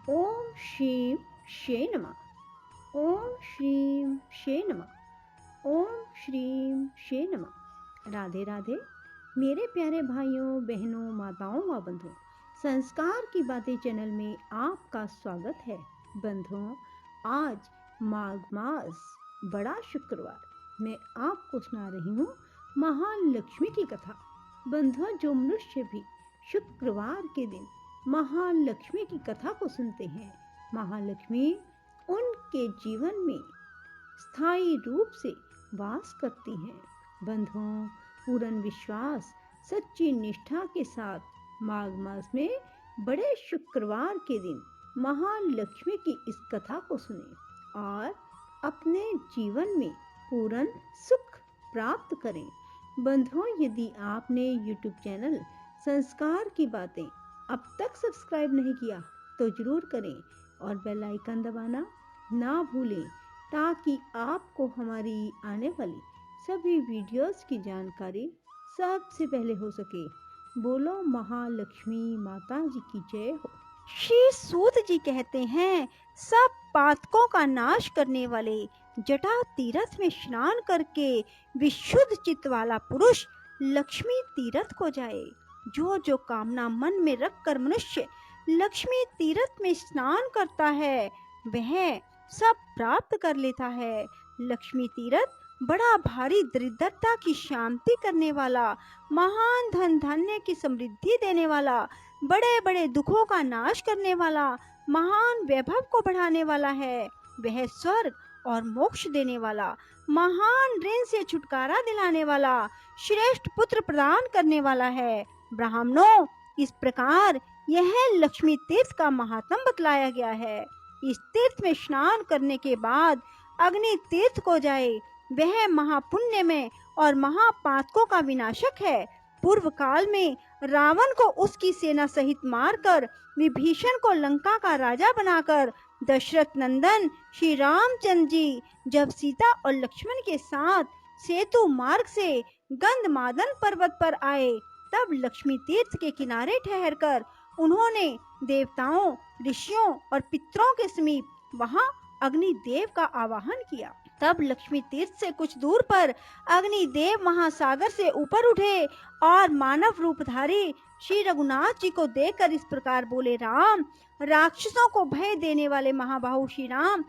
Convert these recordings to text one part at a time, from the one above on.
ओम श्रीं शे नमः। ओम श्रीं शे नमः। ओम श्रीं शे नमः। राधे राधे मेरे प्यारे भाइयों बहनों माताओं व बंधुओं, संस्कार की बातें चैनल में आपका स्वागत है। बंधुओं, आज माघ मास बड़ा शुक्रवार मैं आपको सुना रही हूँ महालक्ष्मी की कथा। बंधुओं, जो मनुष्य भी शुक्रवार के दिन महालक्ष्मी की कथा को सुनते हैं, महालक्ष्मी उनके जीवन में स्थायी रूप से वास करती हैं। बंधुओं, पूर्ण विश्वास सच्ची निष्ठा के साथ माघ मास में बड़े शुक्रवार के दिन महालक्ष्मी की इस कथा को सुने और अपने जीवन में पूर्ण सुख प्राप्त करें। बंधुओं, यदि आपने YouTube चैनल संस्कार की बातें अब तक सब्सक्राइब नहीं किया तो जरूर करें और बेल आइकन दबाना ना भूलें, ताकि आपको हमारी आने वाली सभी वीडियोस की जानकारी सबसे पहले हो सके। बोलो महालक्ष्मी माता जी की जय हो। श्री सूत जी कहते हैं, सब पातकों का नाश करने वाले जटा तीर्थ में स्नान करके विशुद्ध चित्त वाला पुरुष लक्ष्मी तीर्थ को जाए। जो जो कामना मन में रखकर मनुष्य लक्ष्मी तीर्थ में स्नान करता है, वह सब प्राप्त कर लेता है। लक्ष्मी तीर्थ बड़ा भारी दरिद्रता की शांति करने वाला, महान धन धान्य की समृद्धि देने वाला, बड़े बड़े दुखों का नाश करने वाला, महान वैभव को बढ़ाने वाला है। वह स्वर्ग और मोक्ष देने वाला, महान ऋण से छुटकारा दिलाने वाला, श्रेष्ठ पुत्र प्रदान करने वाला है। ब्राह्मणों, इस प्रकार यह लक्ष्मी तीर्थ का महात्म बतलाया गया है। इस तीर्थ में स्नान करने के बाद अग्नि तीर्थ को जाए, वह महापुण्य में और महापातकों का विनाशक है। पूर्व काल में रावण को उसकी सेना सहित मारकर विभीषण को लंका का राजा बनाकर दशरथ नंदन श्री रामचंद्र जी जब सीता और लक्ष्मण के साथ सेतु मार्ग से गंधमादन पर्वत पर आए, तब लक्ष्मी तीर्थ के किनारे ठहरकर उन्होंने देवताओं, ऋषियों और पितरों के समीप वहां अग्निदेव का आवाहन किया। तब लक्ष्मी तीर्थ से कुछ दूर पर अग्निदेव महासागर से ऊपर उठे और मानव रूपधारी श्री रघुनाथ जी को देखकर इस प्रकार बोले, राम, राक्षसों को भय देने वाले महाबाहु श्री राम,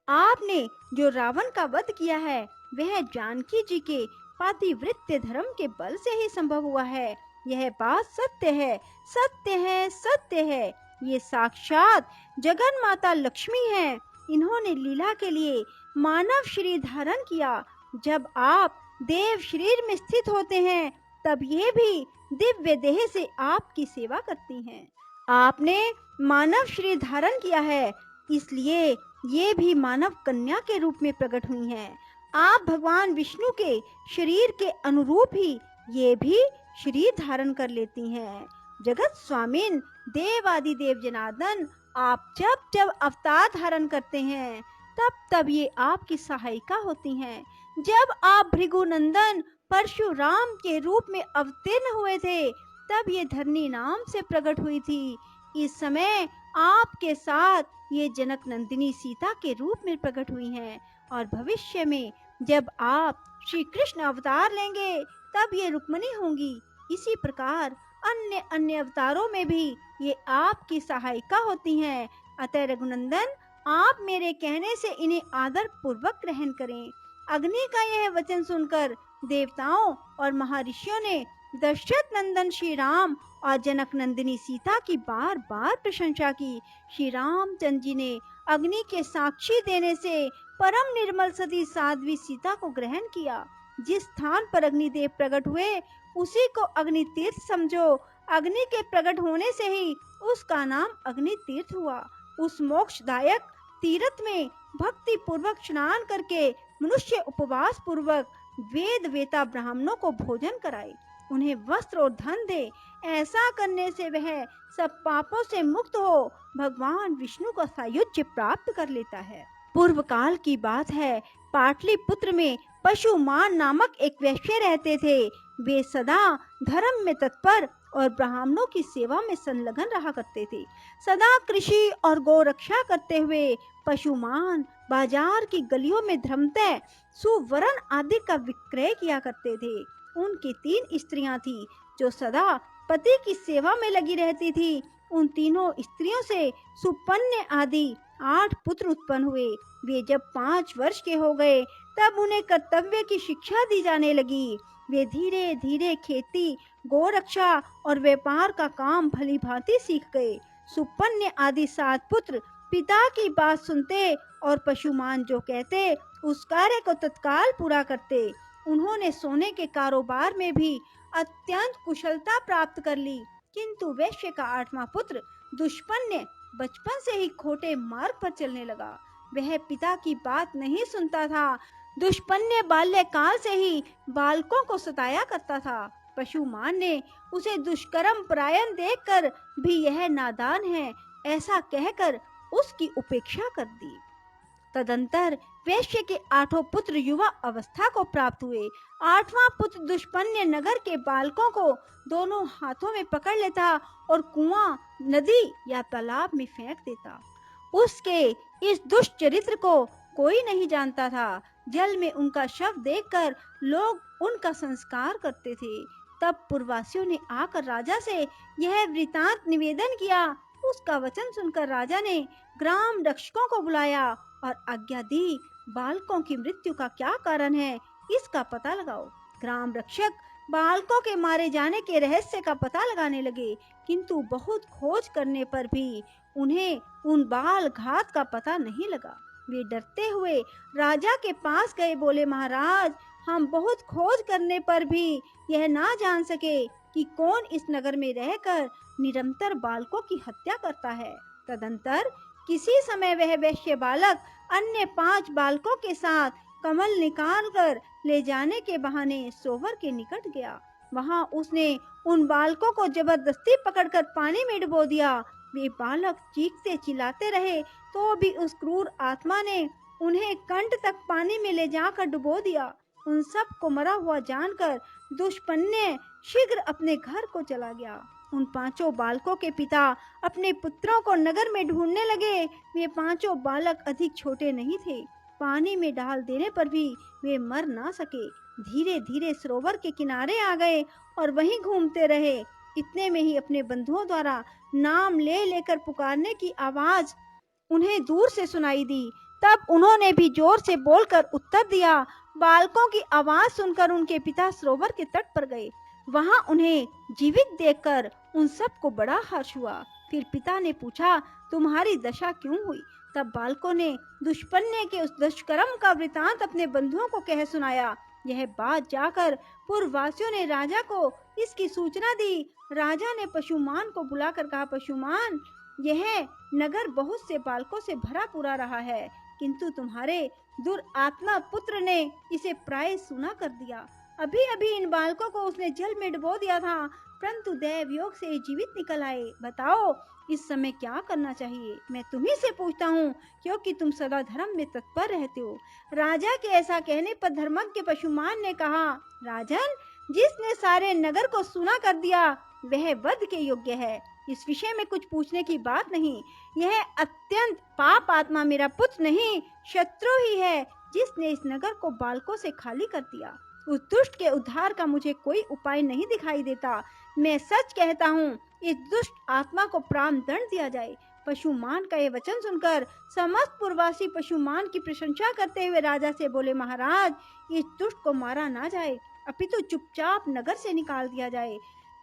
आपने जो रावण का वध किया है, वह जानकी जी के पातिव्रत्य धर्म के बल से ही संभव हुआ है। यह बात सत्य है, सत्य है, सत्य है। ये साक्षात जगन माता लक्ष्मी है। इन्होंने लीला के लिए मानव शरीर धारण किया। जब आप देव शरीर में स्थित होते हैं, तब ये भी दिव्य देह से आपकी सेवा करती हैं। आपने मानव शरीर धारण किया है, इसलिए ये भी मानव कन्या के रूप में प्रकट हुई हैं। आप भगवान विष्णु के शरीर के अनुरूप ही ये भी शरीर धारण कर लेती हैं। जगत स्वामिन देव आदिदेव जनार्दन, आप जब जब अवतार धारण करते हैं, तब तब ये आपकी सहायिका होती हैं। जब आप भृगुनंदन परशुराम के रूप में अवतीर्ण हुए थे, तब ये धरनी नाम से प्रकट हुई थी। इस समय आपके साथ ये जनक नंदिनी सीता के रूप में प्रकट हुई हैं, और भविष्य में जब आप श्री कृष्ण अवतार लेंगे, तब ये रुक्मिणी होंगी। इसी प्रकार अन्य अन्य अवतारों में भी ये आपकी सहायिका होती हैं। अतः रघुनंदन, आप मेरे कहने से इन्हें आदर पूर्वक ग्रहण करें। अग्नि का यह वचन सुनकर देवताओं और महर्षियों ने दशरथ नंदन श्री राम और जनक नंदिनी सीता की बार बार प्रशंसा की। श्री रामचंद्र जी ने अग्नि के साक्षी देने से परम निर्मल सती साध्वी सीता को ग्रहण किया। जिस स्थान पर अग्निदेव प्रकट हुए, उसी को अग्नि तीर्थ समझो। अग्नि के प्रकट होने से ही उसका नाम अग्नि तीर्थ हुआ। उस मोक्षदायक तीर्थ में भक्ति पूर्वक स्नान करके मनुष्य उपवास पूर्वक वेद वेता ब्राह्मणों को भोजन कराए, उन्हें वस्त्र और धन दे। ऐसा करने से वह सब पापों से मुक्त हो भगवान विष्णु का सायुज्य प्राप्त कर लेता है। पूर्व काल की बात है, पाटलिपुत्र में पशुमान नामक एक वैश्य रहते थे। वे सदा धर्म में तत्पर और ब्राह्मणों की सेवा में संलग्न रहा करते थे। सदा कृषि और गौ रक्षा करते हुए पशुमान बाजार की गलियों में धर्मतः सुवर्ण आदि का विक्रय किया करते थे। उनकी 3 स्त्रियां थी जो सदा पति की सेवा में लगी रहती थी। उन तीनों स्त्रियों से सुपन्य आदि 8 पुत्र उत्पन्न हुए। वे जब 5 वर्ष के हो गए तब उन्हें कर्तव्य की शिक्षा दी जाने लगी। वे धीरे धीरे खेती, गोरक्षा और व्यापार का काम भली भांति सीख गए। सुपन्य आदि 7 पुत्र पिता की बात सुनते और पशुमान जो कहते उस कार्य को तत्काल पूरा करते। उन्होंने सोने के कारोबार में भी अत्यंत कुशलता प्राप्त कर ली। किंतु वैश्य का 8वां पुत्र दुष्पन्य बचपन से ही खोटे मार्ग पर चलने लगा। वह पिता की बात नहीं सुनता था। दुष्पन्य बाल्यकाल से ही बालकों को सताया करता था। पशुमान ने उसे दुष्कर्म परायण देखकर भी यह नादान है ऐसा कहकर उसकी उपेक्षा कर दी। तदंतर वैश्य के 8 पुत्र युवा अवस्था को प्राप्त हुए। 8वां पुत्र दुष्पन्य नगर के बालकों को दोनों हाथों में पकड़ लेता और कुआं, नदी या तालाब में फेंक देता। उसके इस दुष्ट चरित्र को कोई नहीं जानता था। जल में उनका शव देखकर लोग उनका संस्कार करते थे। तब पुरवासियों ने आकर राजा से यह वृतांत निवेदन किया। उसका वचन सुनकर राजा ने ग्राम रक्षकों को बुलाया और आज्ञा दी, बालकों की मृत्यु का क्या कारण है इसका पता लगाओ। ग्राम रक्षक बालकों के मारे जाने के रहस्य का पता लगाने लगे, किंतु बहुत खोज करने पर भी उन्हें उन बाल घात का पता नहीं लगा। वे डरते हुए राजा के पास गए। बोले, महाराज, हम बहुत खोज करने पर भी यह ना जान सके कि कौन इस नगर में रहकर निरंतर बालकों की हत्या करता है। तदंतर किसी समय वह वैश्य बालक अन्य 5 बालकों के साथ कमल निकालकर ले जाने के बहाने सोवर के निकट गया। वहां उसने उन बालकों को जबरदस्ती पकड़कर पानी में डुबो दिया। वे बालक चीखते चिल्लाते रहे तो भी उस क्रूर आत्मा ने उन्हें कंठ तक पानी में ले जाकर डुबो दिया। उन सब को मरा हुआ जानकर दुष्पन्य शीघ्र अपने घर को चला गया। उन 5 बालकों के पिता अपने पुत्रों को नगर में ढूंढने लगे। वे 5 बालक अधिक छोटे नहीं थे। पानी में डाल देने पर भी वे मर ना सके। धीरे धीरे सरोवर के किनारे आ गए और वहीं घूमते रहे। इतने में ही अपने बंधुओं द्वारा नाम ले लेकर पुकारने की आवाज उन्हें दूर से सुनाई दी। तब उन्होंने भी जोर से बोलकर उत्तर दिया। बालकों की आवाज सुनकर उनके पिता सरोवर के तट पर गए। वहां उन्हें जीवित देखकर उन सबको बड़ा हर्ष हुआ। फिर पिता ने पूछा, तुम्हारी दशा क्यों हुई? तब बालकों ने दुष्पन्य के उस दुष्कर्म का वृतांत अपने बंधुओं को कह सुनाया। यह बात जाकर पुरवासियों ने राजा को इसकी सूचना दी। राजा ने पशुमान को बुलाकर कहा, पशुमान, यह नगर बहुत से बालकों से भरा पूरा रहा है, किंतु तुम्हारे दुरात्मा पुत्र ने इसे प्राय सूना कर दिया। अभी अभी इन बालकों को उसने जल में डुबो दिया था, परंतु दैव योग से जीवित निकल आए। बताओ इस समय क्या करना चाहिए? मैं तुम्ही से पूछता हूँ, क्योंकि तुम सदा धर्म में तत्पर रहते हो। राजा के ऐसा कहने पर धर्मज्ञ पशुमान ने कहा, राजन, जिसने सारे नगर को सूना कर दिया वह वध के योग्य है। इस विषय में कुछ पूछने की बात नहीं। यह अत्यंत पाप आत्मा मेरा पुत्र नहीं, शत्रु ही है, जिसने इस नगर को बालकों से खाली कर दिया। उस दुष्ट के उद्धार का मुझे कोई उपाय नहीं दिखाई देता। मैं सच कहता हूँ, इस दुष्ट आत्मा को प्राण दंड दिया जाए। पशुमान का यह वचन सुनकर समस्त पुरवासी पशुमान की प्रशंसा करते हुए राजा से बोले, महाराज, इस दुष्ट को मारा ना जाए, अपितु चुपचाप नगर से निकाल दिया जाए।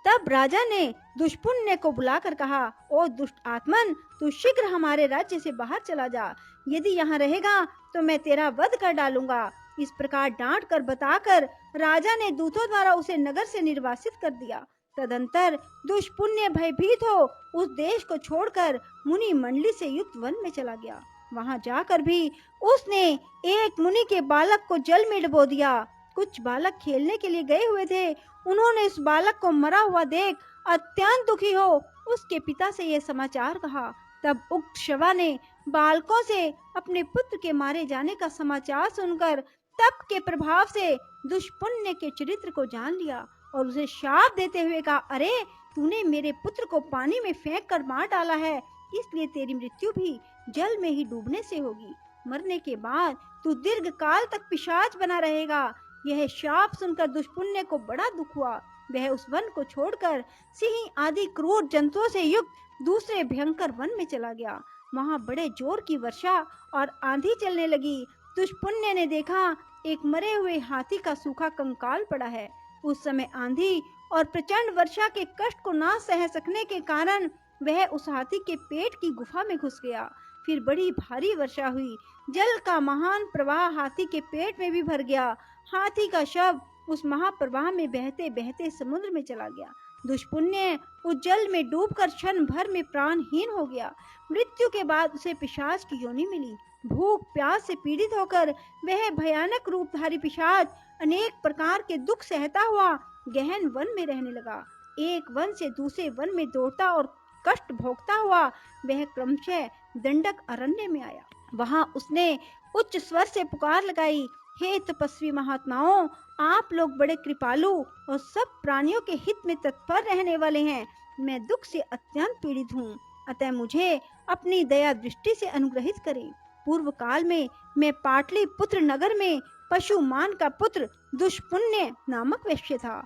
तब राजा ने दुष्पुण्य को बुलाकर कहा, ओ दुष्ट आत्मन, तू शीघ्र हमारे राज्य से बाहर चला जा। यदि यहाँ रहेगा तो मैं तेरा वध कर डालूंगा। इस प्रकार डांट कर बताकर राजा ने दूतों द्वारा उसे नगर से निर्वासित कर दिया। तदंतर दुष्पुण्य भयभीत हो उस देश को छोड़कर मुनि मंडली से युक्त वन में चला गया। वहां जाकर भी उसने एक मुनि के बालक को जल में डुबो दिया। कुछ बालक खेलने के लिए गए हुए थे। उन्होंने इस बालक को मरा हुआ देख अत्यंत दुखी हो उसके पिता से यह समाचार कहा। तब उक्त शवा ने बालकों से अपने पुत्र के मारे जाने का समाचार सुनकर तप के प्रभाव से दुष्पुण्य के चरित्र को जान लिया और उसे शाप देते हुए कहा, अरे तूने मेरे पुत्र को पानी में फेंक कर मार डाला है, इसलिए तेरी मृत्यु भी जल में ही डूबने से होगी। मरने के बाद तू दीर्घ काल तक पिशाच बना रहेगा। यह शाप सुनकर दुष्पुण्य को बड़ा दुख हुआ। वह उस वन को छोड़कर सिंह आदि क्रूर जंतुओं से युक्त दूसरे भयंकर वन में चला गया। वहां बड़े जोर की वर्षा और आंधी चलने लगी। दुष्पुण्य ने देखा एक मरे हुए हाथी का सूखा कंकाल पड़ा है। उस समय आंधी और प्रचंड वर्षा के कष्ट को ना सह सकने के कारण वह उस हाथी के पेट की गुफा में घुस गया। फिर बड़ी भारी वर्षा हुई। जल का महान प्रवाह हाथी के पेट में भी भर गया। हाथी का शव उस महाप्रवाह में बहते बहते समुद्र में चला गया। दुष्पुण्य उस जल में डूबकर क्षण भर में प्राणहीन हो गया। मृत्यु के बाद उसे पिशाच की योनि मिली। भूख प्यास से पीड़ित होकर वह भयानक रूपधारी पिशाच अनेक प्रकार के दुख सहता हुआ गहन वन में रहने लगा। एक वन से दूसरे वन में दौड़ता और कष्ट भोगता हुआ वह क्रमशः दंडक अरण्य में आया। वहां उसने उच्च स्वर से पुकार लगाई, हे तपस्वी महात्माओं, आप लोग बड़े कृपालु और सब प्राणियों के हित में तत्पर रहने वाले हैं। मैं दुख से अत्यंत पीड़ित हूँ, अतः मुझे अपनी दया दृष्टि से अनुग्रहित करें। पूर्व काल में मैं पाटलिपुत्र नगर में पशुमान का पुत्र दुष्पुण्य नामक वैश्य था।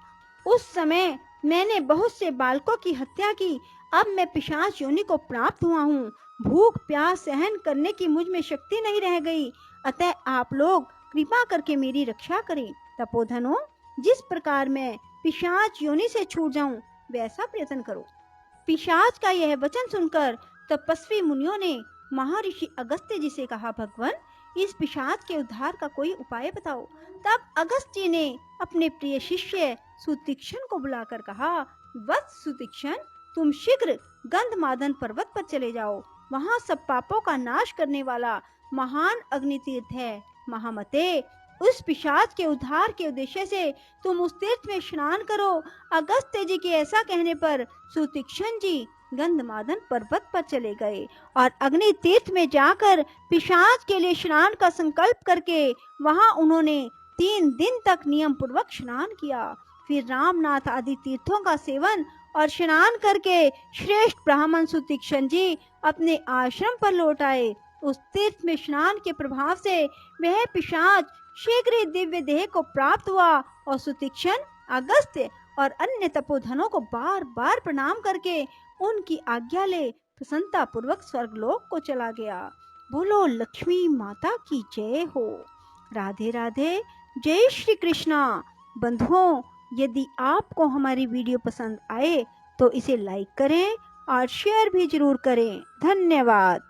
उस समय मैंने बहुत से बालकों की हत्या की। अब मैं पिशाच योनि को प्राप्त हुआ हूँ। भूख प्यास सहन करने की मुझ में शक्ति नहीं रह गई, अतः आप लोग कृपा करके मेरी रक्षा करें। तपोधनों, जिस प्रकार मैं पिशाच योनि से छूट जाऊं वैसा प्रयत्न करो। पिशाच का यह वचन सुनकर तपस्वी मुनियों ने महर्षि अगस्त्य जी से कहा, भगवान, इस पिशाच के उद्धार का कोई उपाय बताओ। तब अगस्त्य जी ने अपने प्रिय शिष्य सुतीक्ष्ण को बुलाकर कहा, वत्स सुतीक्ष्ण, तुम शीघ्र गंधमादन पर्वत पर चले जाओ। वहां सब पापों का नाश करने वाला महान अग्नि तीर्थ है। महामते, उस पिशाच के उद्धार के उद्देश्य से तुम उस तीर्थ में स्नान करो। अगस्त्य जी के ऐसा कहने पर सुतीक्ष्ण जी गंधमादन पर्वत पर चले गए और अग्नि तीर्थ में जाकर पिशाच के लिए स्नान का संकल्प करके वहां उन्होंने 3 दिन तक नियम पूर्वक स्नान किया। फिर रामनाथ आदि तीर्थों का सेवन और स्नान करके श्रेष्ठ ब्राह्मण सुतीक्ष्ण जी अपने आश्रम पर लौट आए। उस तीर्थ में स्नान के प्रभाव से वह पिशाच शीघ्र ही दिव्य देह को प्राप्त हुआ और सुतीक्ष्ण, अगस्त्य और अन्य तपोधनों को बार बार प्रणाम करके उनकी आज्ञा ले प्रसन्नता पूर्वक स्वर्गलोक को चला गया। बोलो लक्ष्मी माता की जय हो। राधे राधे। जय श्री कृष्णा। बंधुओं, यदि आपको हमारी वीडियो पसंद आए तो इसे लाइक करें और शेयर भी जरूर करें। धन्यवाद।